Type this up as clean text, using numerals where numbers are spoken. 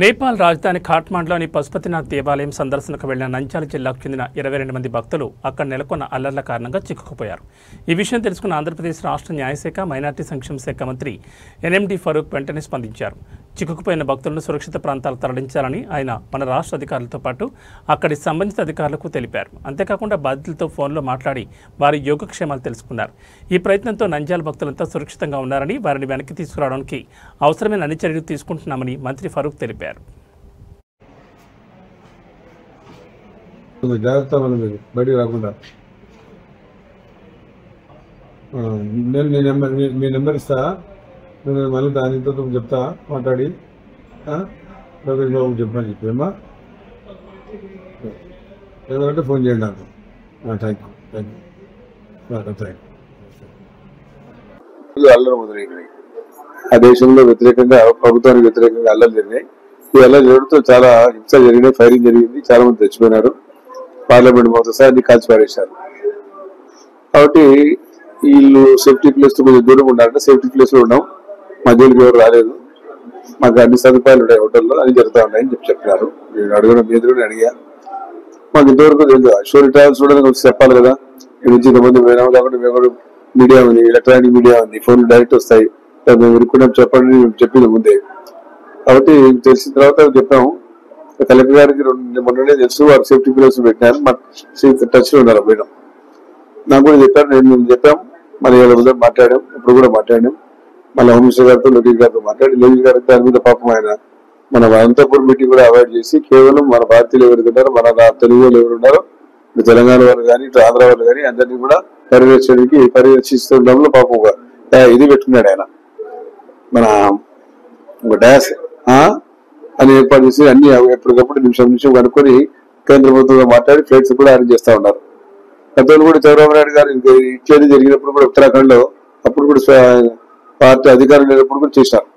నేపాల్ రాజధాని ఖాట్మాండ్లోని పశుపతినాథ్ దేవాలయం సందర్శనకు వెళ్లిన నంద్యాల జిల్లాకు చెందిన 22 మంది భక్తులు అక్కడ నెలకొన్న అల్లర్ల కారణంగా చిక్కుకుపోయారు. ఈ విషయం తెలుసుకున్న ఆంధ్రప్రదేశ్ రాష్ట్ర న్యాయశాఖ, మైనార్టీ సంక్షేమ శాఖ మంత్రి ఎన్ఎండి ఫరూక్ వెంటనే స్పందించారు. చిక్కుకుపోయిన భక్తులను సురక్షిత ప్రాంతాలకు తరలించాలని ఆయన మన రాష్ట్ర అధికారులతో పాటు అక్కడి సంబంధిత అధికారులకు తెలిపారు. అంతేకాకుండా బాధితులతో ఫోన్లో మాట్లాడి వారి యోగక్షేమాలు తెలుసుకున్నారు. ఈ ప్రయత్నంతో నంద్యాల భక్తులంతా సురక్షితంగా ఉన్నారని, వారిని వెనక్కి తీసుకురావడానికి అవసరమైన అన్ని చర్యలు తీసుకుంటున్నామని మంత్రి ఫరూక్ తెలిపారు. జాగ్రత్త బయటికి రాకుండా నేను మీ నెంబర్ ఇస్తా, నేను మళ్ళీ దానితో చెప్తా మాట్లాడి లోకేష్ బాబు చెప్పని చెప్పమ్మా, ఏదంటే ఫోన్ చేయండి నాకు. Thank you. అల్లరి మొదలైనాయి. ఆ దేశంలో వ్యతిరేకంగా, ప్రభుత్వానికి వ్యతిరేకంగా అల్లరి జరిగినాయి. ఈ అల్లరి జరుగుతూ చాలా హింస జరిగినాయి, ఫైరింగ్ జరిగింది, చాలా మంది చచ్చిపోయినారు. పార్లమెంట్ మొదటిసారి కాల్చి పారేశారు. కాబట్టి వీళ్ళు సేఫ్టీ ప్లేస్ తో కొంచెం దూరం ఉండాలంటే సేఫ్టీ ప్లేస్ లో ఉన్నాం. మా జోలికి ఎవరు రాలేదు, మాకు అన్ని సదుపాయాలు ఉన్నాయి, హోటల్లో అన్ని జరుగుతూ ఉన్నాయని చెప్పారు. నేను అడగడం ఎదురుని అడిగా, మాకు ఇంతవరకు తెలియదు. షోరీ ట్రావెల్స్ కూడా చెప్పాలి కదా, ఈ నుంచి ఇంతమంది పోయినాము, లేకుంటే మేము మీడియా ఉంది, ఎలక్ట్రానిక్ మీడియా ఉంది, ఫోన్లు డైరెక్ట్ వస్తాయి, మేము ఇరుక్కున్నాం చెప్పండి మేము చెప్పింది ముందే. కాబట్టి తెలిసిన తర్వాత చెప్పాము. కలెక్టర్ గారికి మొన్ననే తెలుసు, వారు సేఫ్టీ ప్లేస్ పెట్టినారు, మా టచ్ లో ఉన్నారు. పోయినాం, నాకు కూడా చెప్పారు, నేను చెప్పాం. మళ్ళీ ఉదయం మాట్లాడాం, ఇప్పుడు కూడా మాట్లాడాం. మళ్ళీ హోమ్ మినిస్టర్ గారితో, లోకేష్ గారితో మాట్లాడి, లోకేష్ గారికి దాని మీద పాపం ఆయన మన అనంతపూర్ మీటింగ్ కూడా అవాయిడ్ చేసి కేవలం మన భారతీయులు ఎవరు ఉన్నారో, మన తెలుగు వాళ్ళు ఎవరు ఉన్నారో, ఇటు తెలంగాణ వాళ్ళు కానీ ఇటు ఆంధ్ర వాళ్ళు కానీ అందరినీ కూడా పరిరక్షిస్తుండడంలో పాపం ఇది పెట్టుకున్నాడు ఆయన. మన ఒక డాష్ అని ఏర్పాటు చేసి అన్ని ఎప్పటికప్పుడు నిమిషం కనుక్కొని కేంద్ర ప్రభుత్వంతో మాట్లాడి ఫ్లైట్స్ కూడా అరేంజ్ చేస్తా ఉన్నారు. గతంలో కూడా చంద్రబాబు నాయుడు గారు ఇట్లనే జరిగినప్పుడు కూడా ఉత్తరాఖండ్ లో అప్పుడు కూడా పార్టీ అధికారం లేనప్పుడు కూడా చేశారు.